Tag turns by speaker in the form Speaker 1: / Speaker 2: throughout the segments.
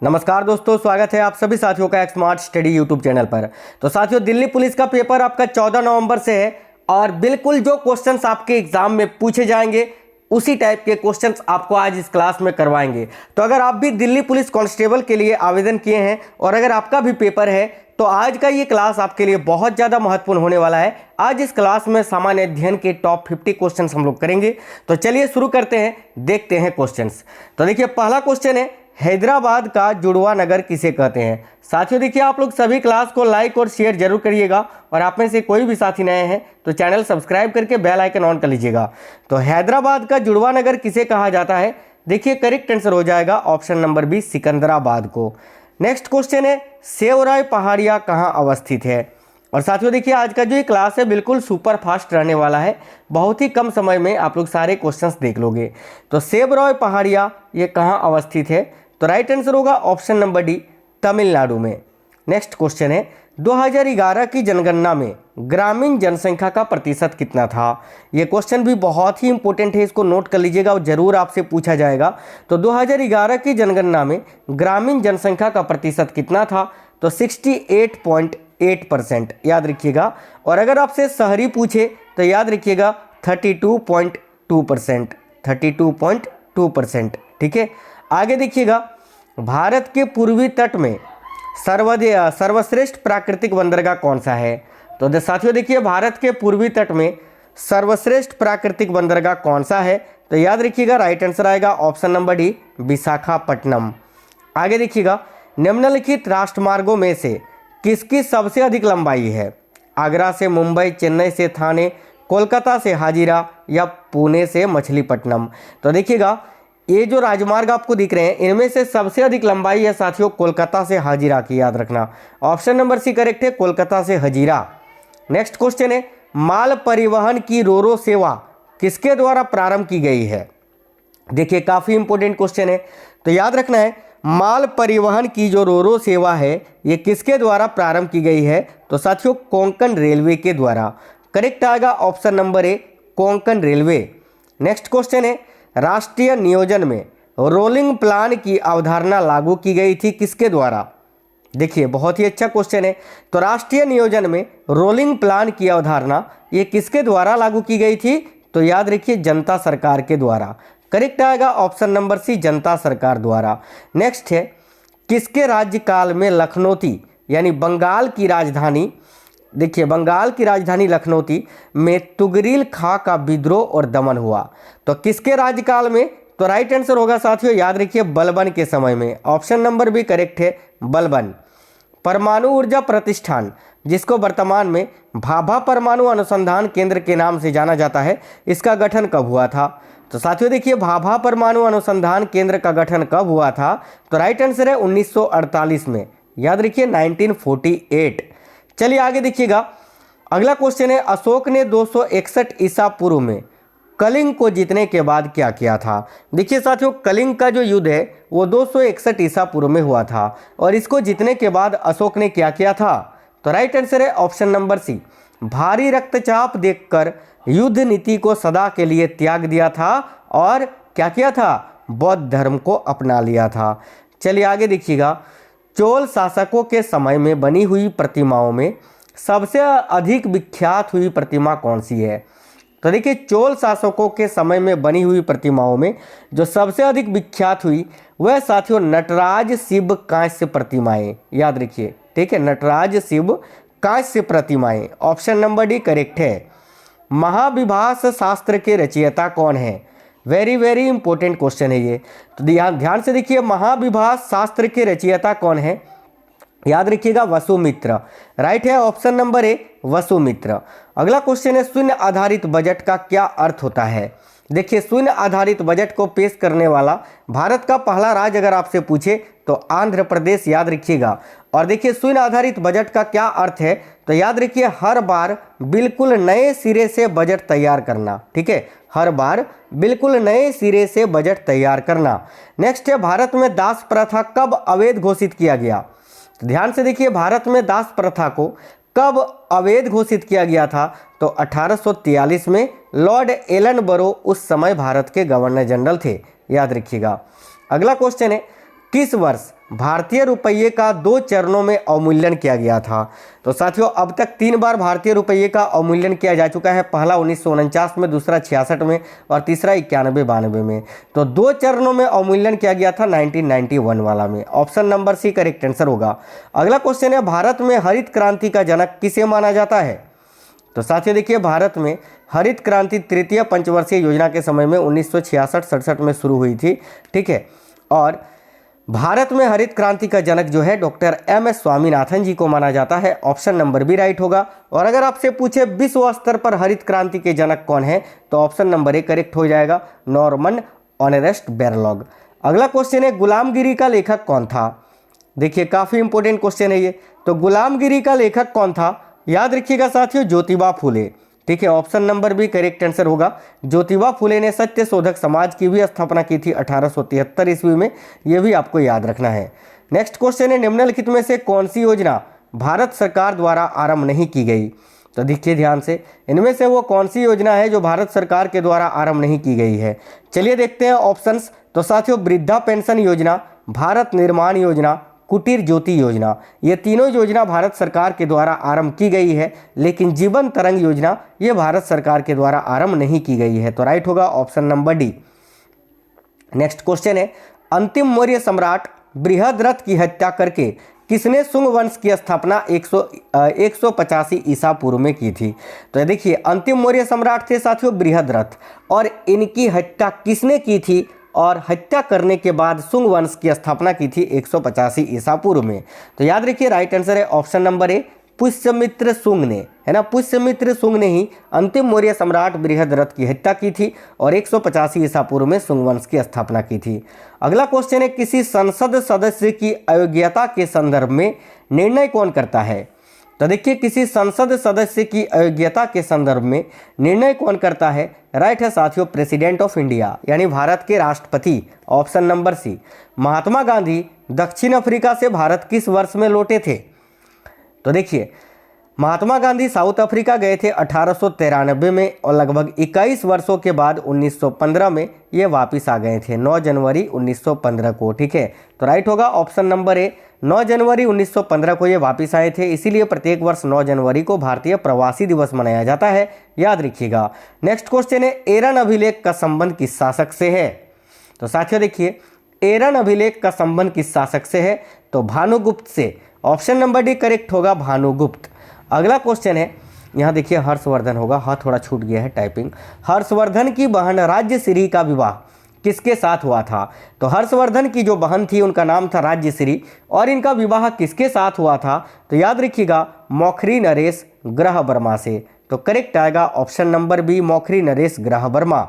Speaker 1: नमस्कार दोस्तों, स्वागत है आप सभी साथियों का एक स्मार्ट स्टडी यूट्यूब चैनल पर। तो साथियों, दिल्ली पुलिस का पेपर आपका 14 नवंबर से है और बिल्कुल जो क्वेश्चंस आपके एग्जाम में पूछे जाएंगे उसी टाइप के क्वेश्चंस आपको आज इस क्लास में करवाएंगे। तो अगर आप भी दिल्ली पुलिस कांस्टेबल के लिए आवेदन किए हैं और अगर आपका भी पेपर है तो आज का ये क्लास आपके लिए बहुत ज़्यादा महत्वपूर्ण होने वाला है। आज इस क्लास में सामान्य अध्ययन के टॉप 50 क्वेश्चंस हम लोग करेंगे। तो चलिए शुरू करते हैं, देखते हैं क्वेश्चंस। तो देखिए, पहला क्वेश्चन है, हैदराबाद का जुड़वा नगर किसे कहते हैं। साथियों देखिए, आप लोग सभी क्लास को लाइक और शेयर जरूर करिएगा और आप में से कोई भी साथी नए हैं तो चैनल सब्सक्राइब करके बेल आइकन ऑन कर लीजिएगा। तो हैदराबाद का जुड़वा नगर किसे कहा जाता है? देखिए, करेक्ट आंसर हो जाएगा ऑप्शन नंबर बी, सिकंदराबाद को। नेक्स्ट क्वेश्चन है, सेवराय पहाड़ियाँ कहाँ अवस्थित है। और साथियों देखिए, आज का जो ये क्लास है बिल्कुल सुपर फास्ट रहने वाला है, बहुत ही कम समय में आप लोग सारे क्वेश्चंस देख लोगे। तो सेवराय पहाड़ियाँ ये कहाँ अवस्थित है? तो राइट आंसर होगा ऑप्शन नंबर डी, तमिलनाडु में। नेक्स्ट क्वेश्चन है, 2011 की जनगणना में ग्रामीण जनसंख्या का प्रतिशत कितना था। ये क्वेश्चन भी बहुत ही इंपॉर्टेंट है, इसको नोट कर लीजिएगा और जरूर आपसे पूछा जाएगा। तो 2011 की जनगणना में ग्रामीण जनसंख्या का प्रतिशत कितना था? तो 68.8% याद रखिएगा। और अगर आपसे शहरी पूछे तो याद रखिएगा 32.2%, 32.2%। ठीक है, आगे देखिएगा, भारत के पूर्वी तट में सर्वश्रेष्ठ प्राकृतिक बंदरगाह कौन सा है। तो साथियों देखिए, भारत के पूर्वी तट में सर्वश्रेष्ठ प्राकृतिक बंदरगाह कौन सा है? तो याद रखिएगा, राइट आंसर आएगा ऑप्शन नंबर डी, विशाखापट्टनम। आगे देखिएगा, निम्नलिखित राष्ट्रमार्गों में से किसकी सबसे अधिक लंबाई है? आगरा से मुंबई, चेन्नई से थाने, कोलकाता से हाजीरा या पुणे से मछलीपट्टनम। तो देखिएगा, ये जो राजमार्ग आपको दिख रहे हैं इनमें से सबसे अधिक लंबाई है साथियों कोलकाता से हाजीरा की, याद रखना। ऑप्शन नंबर सी करेक्ट है, कोलकाता से हाजीरा। नेक्स्ट क्वेश्चन है, माल परिवहन की रोरो सेवा किसके द्वारा प्रारंभ की गई है। देखिए, काफ़ी इंपॉर्टेंट क्वेश्चन है, तो याद रखना है, माल परिवहन की जो रोरो सेवा है ये किसके द्वारा प्रारंभ की गई है? तो साथियों कोंकण रेलवे के द्वारा। करेक्ट आएगा option number A, Konkan railway. Next question है, राष्ट्रीय नियोजन में रोलिंग प्लान की अवधारणा लागू की गई थी किसके द्वारा। देखिए, बहुत ही अच्छा क्वेश्चन है। तो राष्ट्रीय नियोजन में रोलिंग प्लान की अवधारणा ये किसके द्वारा लागू की गई थी? तो याद रखिए, जनता सरकार के द्वारा। करेक्ट आएगा ऑप्शन नंबर सी, जनता सरकार द्वारा। नेक्स्ट है, किसके राज्यकाल में लखनौती यानी बंगाल की राजधानी, देखिए बंगाल की राजधानी लखनौती में तुगरील खां का विद्रोह और दमन हुआ। तो किसके राज्यकाल में? तो राइट आंसर होगा साथियों, याद रखिए, बलबन के समय में। ऑप्शन नंबर भी करेक्ट है, बलबन। परमाणु ऊर्जा प्रतिष्ठान जिसको वर्तमान में भाभा परमाणु अनुसंधान केंद्र के नाम से जाना जाता है, इसका गठन कब हुआ था? तो साथियों देखिए, भाभा परमाणु अनुसंधान केंद्र का गठन कब हुआ था? तो राइट आंसर है 1948 में, याद रखिए 1948। चलिए आगे देखिएगा, अगला क्वेश्चन है, अशोक ने 261 ईसा पूर्व में कलिंग को जीतने के बाद क्या किया था। देखिए साथियों, कलिंग का जो युद्ध है वो 261 ईसा पूर्व में हुआ था और इसको जीतने के बाद अशोक ने क्या किया था? तो राइट आंसर है ऑप्शन नंबर सी, भारी रक्तचाप देखकर युद्ध नीति को सदा के लिए त्याग दिया था और क्या किया था? बौद्ध धर्म को अपना लिया था। चलिए आगे देखिएगा, चोल शासकों के समय में बनी हुई प्रतिमाओं में सबसे अधिक विख्यात हुई प्रतिमा कौन सी है? तो देखिए, चोल शासकों के समय में बनी हुई प्रतिमाओं में जो सबसे अधिक विख्यात हुई वह साथियों नटराज शिव कांस्य प्रतिमाएं, याद रखिए। ठीक है, नटराज शिव कांस्य प्रतिमाएं। ऑप्शन नंबर डी करेक्ट है। महाविभास शास्त्र के रचयिता कौन है? वेरी वेरी इंपॉर्टेंट क्वेश्चन है ये, तो ध्यान से देखिए, महाविभास शास्त्र के रचयिता कौन है? याद रखिएगा, वसुमित्र। राइट है ऑप्शन नंबर ए, वसुमित्र। अगला क्वेश्चन है, शून्य आधारित बजट का क्या अर्थ होता है। देखिए, शून्य आधारित बजट को पेश करने वाला भारत का पहला राज्य अगर आपसे पूछे तो आंध्र प्रदेश, याद रखिएगा। और देखिए, शून्य आधारित बजट का क्या अर्थ है? तो याद रखिए, हर बार बिल्कुल नए सिरे से बजट तैयार करना। ठीक है, हर बार बिल्कुल नए सिरे से बजट तैयार करना। नेक्स्ट है, भारत में दास प्रथा कब अवैध घोषित किया गया। ध्यान से देखिए, भारत में दास प्रथा को कब अवैध घोषित किया गया था? तो 1843 में लॉर्ड एलन बरो उस समय भारत के गवर्नर जनरल थे, याद रखिएगा। अगला क्वेश्चन है, किस वर्ष भारतीय रुपये का 2 चरणों में अवमूल्यन किया गया था? तो साथियों अब तक 3 बार भारतीय रुपये का अवमूल्यन किया जा चुका है। पहला 1949 में, दूसरा 66 में और तीसरा 91-92 में। तो 2 चरणों में अवमूल्यन किया गया था 1991 वाला में। Option number C correct answer होगा। अगला क्वेश्चन है, भारत में हरित क्रांति का जनक किसे माना जाता है? तो साथियों देखिए, भारत में हरित क्रांति तृतीय पंचवर्षीय योजना के समय में 1966-67 में शुरू हुई थी। ठीक है, और भारत में हरित क्रांति का जनक जो है डॉक्टर एम.एस. स्वामीनाथन जी को माना जाता है। ऑप्शन नंबर बी राइट होगा। और अगर आपसे पूछे विश्व स्तर पर हरित क्रांति के जनक कौन है, तो ऑप्शन नंबर ए करेक्ट हो जाएगा, नॉर्मन ऑनेस्ट बोरलॉग। अगला क्वेश्चन है, गुलामगिरी का लेखक कौन था? देखिए काफी इंपॉर्टेंट क्वेश्चन है ये। तो गुलामगिरी का लेखक कौन था? याद रखिएगा साथियों, ज्योतिबा फुले। ठीक है, option number B correct answer होगा। ज्योतिबा फुले ने सत्य शोधक समाज की भी स्थापना की थी 1873 ईस्वी में, यह भी आपको याद रखना है। नेक्स्ट क्वेश्चन है, निम्नलिखित में से कौन सी योजना भारत सरकार द्वारा आरंभ नहीं की गई? तो देखिए ध्यान से, इनमें से वो कौन सी योजना है जो भारत सरकार के द्वारा आरंभ नहीं की गई है? चलिए देखते हैं ऑप्शंस। तो साथियों, वृद्धा पेंशन योजना, भारत निर्माण योजना, कुटीर ज्योति योजना, ये तीनों योजना भारत सरकार के द्वारा आरंभ की गई है, लेकिन जीवन तरंग योजना ये भारत सरकार के द्वारा आरंभ नहीं की गई है। तो राइट होगा option number D. Next question है, अंतिम मौर्य सम्राट बृहद्रथ की हत्या करके किसने शुंग वंश की स्थापना 185 ईसा पूर्व में की थी? तो देखिए, अंतिम मौर्य सम्राट थे साथियों बृहद्रथ, और इनकी हत्या किसने की थी? और हत्या करने के बाद शुंग वंश की स्थापना की थी 185 ईसा पूर्व में। तो याद रखिए राइट आंसर है option number A, Pushyamitra Shunga ने, है ना, पुष्यमित्र शुंग ने ही अंतिम मौर्य सम्राट बृहद्रथ की हत्या की थी और 185 ईसा पूर्व में शुंग वंश की स्थापना की थी। अगला क्वेश्चन है, किसी संसद सदस्य की अयोग्यता के संदर्भ में निर्णय कौन करता है? तो देखिए, किसी संसद सदस्य की अयोग्यता के संदर्भ में निर्णय कौन करता है? राइट है साथियों, प्रेसिडेंट ऑफ इंडिया, यानी भारत के राष्ट्रपति। Option number C. Mahatma Gandhi दक्षिण अफ्रीका से भारत किस वर्ष में लौटे थे? तो देखिए, महात्मा गांधी साउथ अफ्रीका गए थे 1893 में, और लगभग 21 वर्षों के बाद 1915 में ये वापस आ गए थे, 9 जनवरी 1915 को। ठीक है, तो राइट होगा ऑप्शन नंबर ए, 9 जनवरी 1915 को ये वापस आए थे। इसीलिए प्रत्येक वर्ष 9 जनवरी को भारतीय प्रवासी दिवस मनाया जाता है, याद रखिएगा। नेक्स्ट क्वेश्चन है, एरन अभिलेख का संबंध किस शासक से है? तो साथियों देखिए, एरन अभिलेख का संबंध किस शासक से है? तो भानुगुप्त से। ऑप्शन नंबर डी करेक्ट होगा, भानुगुप्त। अगला क्वेश्चन है, यहाँ देखिए हर्षवर्धन होगा, हाँ थोड़ा छूट गया है टाइपिंग। हर्षवर्धन की बहन राज्यश्री का विवाह किसके साथ हुआ था? तो हर्षवर्धन की जो बहन थी उनका नाम था राज्यश्री, और इनका विवाह किसके साथ हुआ था? तो याद रखिएगा, मौखरी नरेश ग्रह वर्मा से। तो करेक्ट आएगा ऑप्शन नंबर बी, मौखरी नरेश ग्रह वर्मा।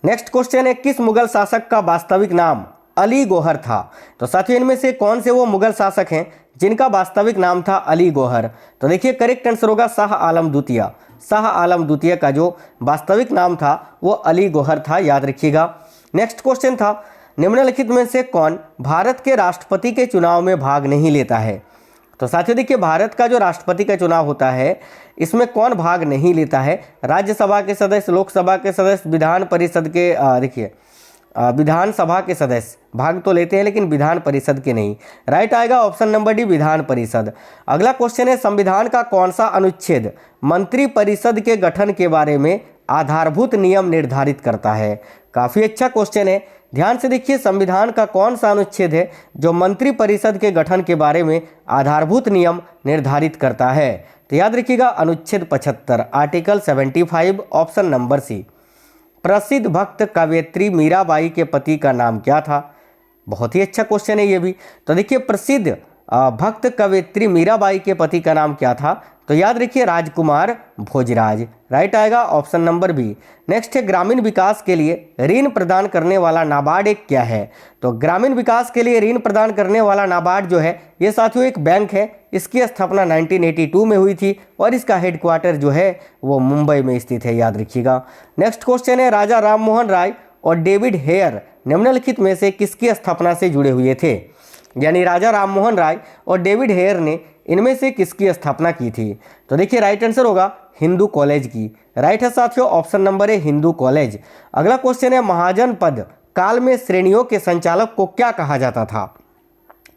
Speaker 1: नेक्स्ट क्वेश्चन है, किस मुगल शासक का वास्तविक नाम अली गौहर था? तो साथियों, इनमें से कौन से वो मुगल शासक हैं जिनका वास्तविक नाम था अली गौहर? तो देखिए करेक्ट आंसर होगा शाह आलम द्वितीय। शाह आलम द्वितीय का जो वास्तविक नाम था वो अली गौहर था, याद रखिएगा। नेक्स्ट क्वेश्चन था, निम्नलिखित में से कौन भारत के राष्ट्रपति के चुनाव में भाग नहीं लेता है? तो साथियों देखिए, भारत का जो राष्ट्रपति का चुनाव होता है इसमें कौन भाग नहीं लेता है? राज्यसभा के सदस्य, लोकसभा के सदस्य, विधान परिषद के देखिए विधानसभा के सदस्य भाग तो लेते हैं लेकिन विधान परिषद के नहीं। राइट आएगा option number D, Vidhan Parishad. अगला क्वेश्चन है, संविधान का कौन सा अनुच्छेद मंत्री परिषद के गठन के बारे में आधारभूत नियम निर्धारित करता है? काफी अच्छा क्वेश्चन है, ध्यान से देखिए, संविधान का कौन सा अनुच्छेद है जो मंत्री परिषद के गठन के बारे में आधारभूत नियम निर्धारित करता है? तो याद रखिएगा, अनुच्छेद 75, आर्टिकल 75, ऑप्शन नंबर सी। प्रसिद्ध भक्त कवयित्री मीराबाई के पति का नाम क्या था? बहुत ही अच्छा क्वेश्चन है ये भी। तो देखिए, प्रसिद्ध भक्त कवयित्री मीराबाई के पति का नाम क्या था? तो याद रखिए, राजकुमार भोजराज। राइट आएगा ऑप्शन नंबर बी। नेक्स्ट है, ग्रामीण विकास के लिए ऋण प्रदान करने वाला नाबार्ड एक क्या है? तो ग्रामीण विकास के लिए ऋण प्रदान करने वाला नाबार्ड जो है ये साथियों एक बैंक है। इसकी स्थापना 1982 में हुई थी और इसका हेडक्वार्टर जो है वो मुंबई में स्थित है, याद रखिएगा। नेक्स्ट क्वेश्चन है, राजा राममोहन राय और डेविड हेयर निम्नलिखित में से किसकी स्थापना से जुड़े हुए थे? यानी राजा राममोहन राय और डेविड हेयर ने इनमें से किसकी स्थापना की थी? तो देखिए राइट आंसर होगा हिंदू कॉलेज की। राइट है साथियों, option number A, Hindu college. अगला क्वेश्चन है, महाजन पद काल में श्रेणियों के संचालक को क्या कहा जाता था?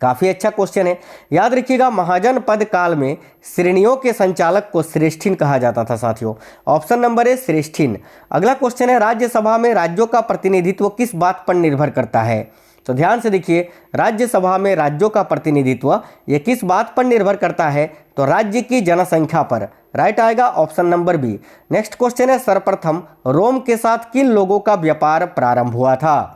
Speaker 1: काफी अच्छा क्वेश्चन है, याद रखिएगा। महाजनपद काल में श्रेणियों के संचालक को श्रेष्ठीन कहा जाता था साथियों। ऑप्शन नंबर है श्रेष्ठीन। अगला क्वेश्चन है, राज्यसभा में राज्यों का प्रतिनिधित्व किस बात पर निर्भर करता है? तो ध्यान से देखिए, राज्यसभा में राज्यों का प्रतिनिधित्व ये किस बात पर निर्भर करता है? तो राज्य की जनसंख्या पर। राइट आएगा option number B. Next question है, सर्वप्रथम रोम के साथ किन लोगों का व्यापार प्रारंभ हुआ था?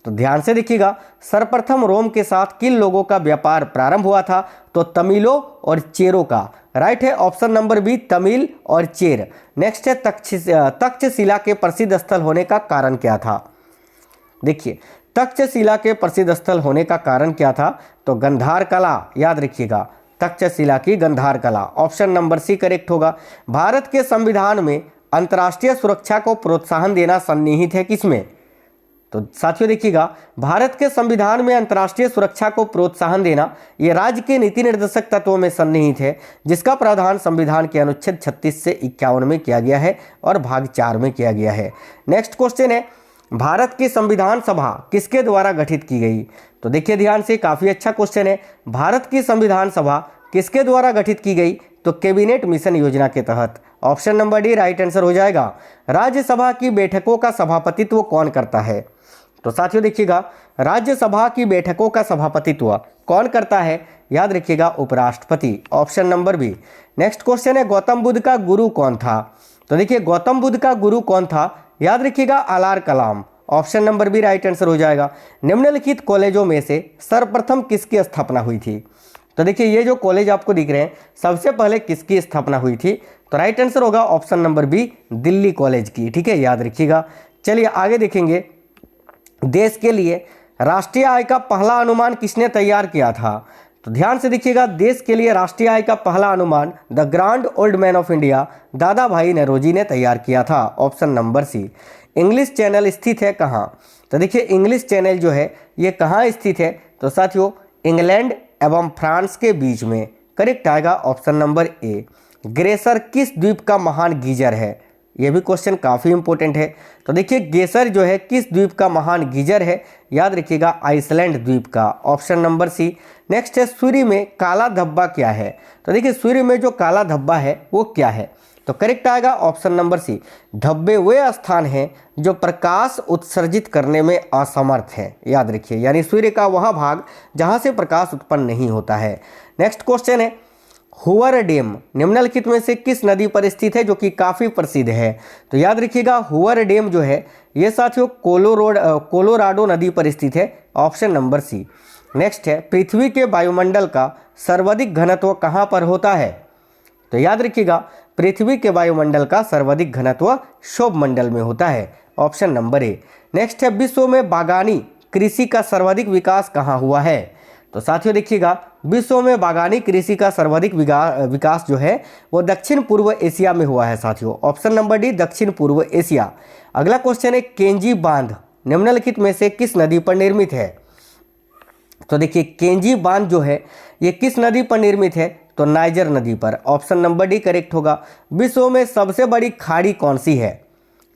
Speaker 1: तो ध्यान से देखिएगा, सर्वप्रथम रोम के साथ किन लोगों का व्यापार प्रारंभ हुआ था? तो तमिलों और चेरों का। राइट है ऑप्शन नंबर बी, तमिल और चेर। नेक्स्ट है, तक्षशिला के प्रसिद्ध स्थल होने का कारण क्या था? देखिए, तक्षशिला के प्रसिद्ध स्थल होने का कारण क्या था? तो गंधार कला। याद रखिएगा, तक्षशिला की गंधार कला। ऑप्शन नंबर सी करेक्ट होगा। भारत के संविधान में अंतर्राष्ट्रीय सुरक्षा को प्रोत्साहन देना सन्निहित है किसमें? तो साथियों देखिएगा, भारत के संविधान में अंतर्राष्ट्रीय सुरक्षा को प्रोत्साहन देना ये राज्य के नीति निर्देशक तत्वों में सन्निहित है, जिसका प्रावधान संविधान के अनुच्छेद 36 से 51 में किया गया है और भाग 4 में किया गया है। नेक्स्ट क्वेश्चन है, भारत की संविधान सभा किसके द्वारा गठित की गई? तो देखिए ध्यान से, काफी अच्छा क्वेश्चन है। भारत की संविधान सभा किसके द्वारा गठित की गई? तो कैबिनेट मिशन योजना के तहत। Option number D right answer हो जाएगा। राज्यसभा की बैठकों का सभापतित्व कौन करता है? तो साथियों देखिएगा, राज्यसभा की बैठकों का सभापतित्व कौन करता है? याद रखिएगा, उपराष्ट्रपति। Option number B. Next question है, गौतम बुद्ध का गुरु कौन था? तो देखिए, गौतम बुद्ध का गुरु कौन था? याद रखिएगा, अलार Kalam. Option number B right answer हो जाएगा। निम्नलिखित कॉलेजों में से सर्वप्रथम किसकी स्थापना हुई थी? तो देखिए, ये जो कॉलेज आपको दिख रहे हैं, सबसे पहले किसकी स्थापना हुई थी? तो राइट आंसर होगा option number B, Delhi college की। ठीक है, याद रखिएगा। चलिए आगे देखेंगे, देश के लिए राष्ट्रीय आय का पहला अनुमान किसने तैयार किया था? तो ध्यान से देखिएगा, देश के लिए राष्ट्रीय आय का पहला अनुमान the grand old man of India Dadabhai Naoroji ने तैयार किया था। Option number C. English Channel स्थित है कहाँ? तो देखिए, इंग्लिश चैनल जो है ये कहाँ स्थित है? तो साथियों, इंग्लैंड एवं फ्रांस के बीच में। करेक्ट आएगा ऑप्शन नंबर ए। ग्लेशियर किस द्वीप का महान गीजर है? यह भी क्वेश्चन काफ़ी इंपॉर्टेंट है। तो देखिए, ग्लेशियर जो है किस द्वीप का महान गीजर है? याद रखिएगा, आइसलैंड द्वीप का। ऑप्शन नंबर सी। नेक्स्ट है, सूर्य में काला धब्बा क्या है? तो देखिए, सूर्य में जो काला धब्बा है वो क्या है? तो करेक्ट आएगा ऑप्शन नंबर सी। धब्बे वे स्थान हैं जो प्रकाश उत्सर्जित करने में असमर्थ है। याद रखिए, यानी सूर्य का वह भाग जहां से प्रकाश उत्पन्न नहीं होता है। नेक्स्ट क्वेश्चन है, हुवर डैम निम्नलिखित में से किस नदी पर स्थित है जो कि काफ़ी प्रसिद्ध है? तो याद रखिएगा, हुवर डैम जो है ये साथियों कोलोराडो नदी पर स्थित है। ऑप्शन नंबर सी। नेक्स्ट है, पृथ्वी के वायुमंडल का सर्वाधिक घनत्व कहाँ पर होता है? तो याद रखिएगा, पृथ्वी के वायुमंडल का सर्वाधिक घनत्व क्षोभ मंडल में होता है। Option number A. नेक्स्ट है, विश्व में बागानी कृषि का सर्वाधिक विकास कहाँ हुआ है? तो साथियों देखिएगा, विश्व में बागानी कृषि का सर्वाधिक विकास जो है वो दक्षिण पूर्व एशिया में हुआ है साथियों। ऑप्शन नंबर डी, दक्षिण पूर्व एशिया। अगला क्वेश्चन है, केंजी बांध निम्नलिखित में से किस नदी पर निर्मित है? तो देखिए, केंजी बांध जो है ये किस नदी पर निर्मित है? तो नाइजर नदी पर। ऑप्शन नंबर डी करेक्ट होगा। विश्व में सबसे बड़ी खाड़ी कौन सी है?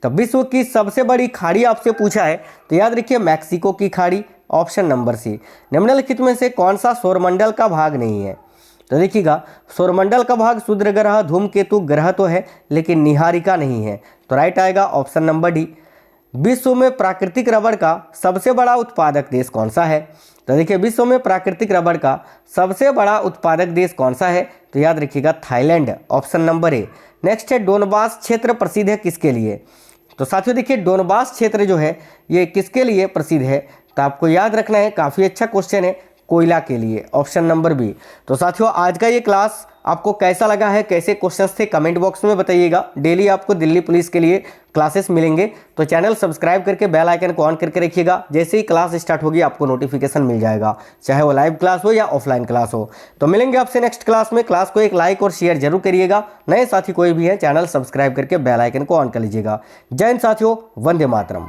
Speaker 1: तो विश्व की सबसे बड़ी खाड़ी आपसे पूछा है, तो याद रखिए, मैक्सिको की खाड़ी। Option number C. निम्नलिखित में से कौन सा सौरमंडल का भाग नहीं है? तो देखिएगा, सौरमंडल का भाग क्षुद्र ग्रह धूमकेतु ग्रह तो है, लेकिन निहारिका नहीं है। तो राइट आएगा ऑप्शन नंबर डी। विश्व में प्राकृतिक रबड़ का सबसे बड़ा उत्पादक देश कौन सा है? तो देखिए, विश्व में प्राकृतिक रबड़ का सबसे बड़ा उत्पादक देश कौन सा है? तो याद रखिएगा, Thailand. Option number A. Next है, डोनबास क्षेत्र प्रसिद्ध है किसके लिए? तो साथियों देखिए, डोनबास क्षेत्र जो है ये किसके लिए प्रसिद्ध है? तो आपको याद रखना है, काफ़ी अच्छा क्वेश्चन है, कोयला के लिए। Option number B. तो साथियों, आज का ये क्लास आपको कैसा लगा है, कैसे क्वेश्चंस थे, कमेंट बॉक्स में बताइएगा। डेली आपको दिल्ली पुलिस के लिए क्लासेस मिलेंगे, तो चैनल सब्सक्राइब करके बेल आइकन को ऑन करके रखिएगा। जैसे ही क्लास स्टार्ट होगी आपको नोटिफिकेशन मिल जाएगा, चाहे वो लाइव क्लास हो या ऑफलाइन क्लास हो। तो मिलेंगे आपसे नेक्स्ट क्लास में। क्लास को एक लाइक और शेयर जरूर करिएगा। नए साथी कोई भी है, चैनल सब्सक्राइब करके बेल आइकन को ऑन कर लीजिएगा। जय हिंद साथियों, वंदे मातरम।